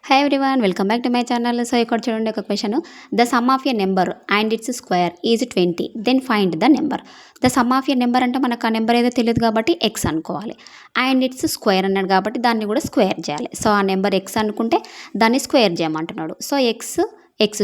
Hi everyone, welcome back to my channel. So ఇక్కడ చూడండి ఒక question. The sum of a number and it's square is 20, then find the number. The sum of a number అంటే మనకు ఆ number ఏదో తెలియదు కాబట్టి X అనుకోవాలి. అండ్ ఇట్స్ స్క్వేర్ అన్నాడు కాబట్టి దాన్ని కూడా స్క్వేర్ చేయాలి. సో ఆ నెంబర్ ఎక్స్ అనుకుంటే దాన్ని స్క్వేర్ చేయమంటున్నాడు. సో ఎక్స్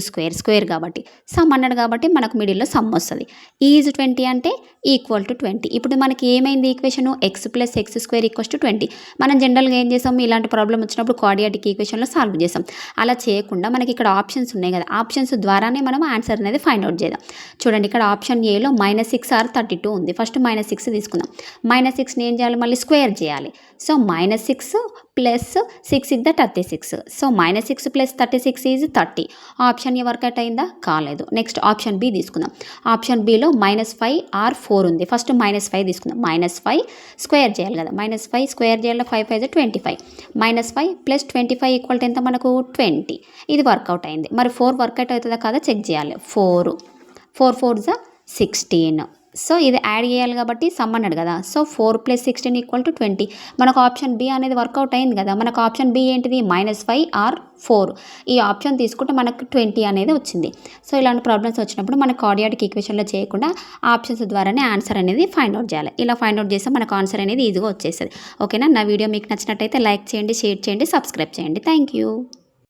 స్క్వేర్ కాబట్టి సమ్ అన్నాడు కాబట్టి మనకు మిడిల్లో సమ్ వస్తుంది. ఈజ్ 20 అంటే ఈక్వల్ టు 20. ఇప్పుడు మనకి ఏమైంది equation? X plus X square equals to 20. మనం జనరల్గా ఏం చేసాం, ఇలాంటి ప్రాబ్లం వచ్చినప్పుడు క్వాడ్రాటిక్ ఈక్వేషన్లో సాల్వ్ చేసాం. అలా చేయకుండా మనకి ఇక్కడ ఆప్షన్స్ ఉన్నాయి కదా, ఆప్షన్స్ ద్వారానే మనం ఆన్సర్ అనేది ఫైండ్ అవుట్ చేద్దాం. చూడండి, ఇక్కడ ఆప్షన్ ఏలో -6 ఆర్ 32 ఉంది. ఫస్ట్ -6 తీసుకుందాం. -6ని ఏం చేయాలి, మళ్ళీ స్క్వేర్ చేయాలి. So -6 plus 6 is the 36. So -6 plus 36 is 30. Option A work out అయిందా? కాలేదు. నెక్స్ట్ ఆప్షన్ బి తీసుకుందాం. ఆప్షన్ బిలో -5 ఆర్ 4 ఉంది. ఫస్ట్ -5 తీసుకుందాం. -5 స్క్వేర్ చేయాలి కదా, -5 స్క్వేర్ చేయాలి. 5 5 25. -5 ప్లస్ 25 ఈక్వల్ టు ఎంత మనకు? 20. ఇది వర్కౌట్ అయింది. మరి 4 వర్కౌట్ అవుతుందా కదా చెక్ చేయాలి. 4 4 జా 16. సో ఇది యాడ్ చేయాలి కాబట్టి సమ్ అన్నాడు కదా. సో 4 + 16 = 20. మనకు ఆప్షన్ బి అనేది వర్కౌట్ అయింది కదా. మనకు ఆప్షన్ బి ఏంటిది? -5 ఆర్ 4. ఈ ఆప్షన్ తీసుకుంటే మనకు 20 అనేది వచ్చింది. సో ఇలాంటి ప్రాబ్లమ్స్ వచ్చినప్పుడు మనకు క్వాడ్రాటిక్ ఈక్వేషన్లో చేయకుండా ఆప్షన్స్ ద్వారానే ఆన్సర్ అనేది ఫైండ్ అవుట్ చేయాలి. ఇలా ఫైండ్ అవుట్ చేస్తే మనకు ఆన్సర్ అనేది ఈజీగా వచ్చేస్తుంది. ఓకేనా? నా వీడియో మీకు నచ్చినట్టయితే లైక్ చేయండి, షేర్ చేయండి, సబ్స్క్రైబ్ చేయండి. Thank you.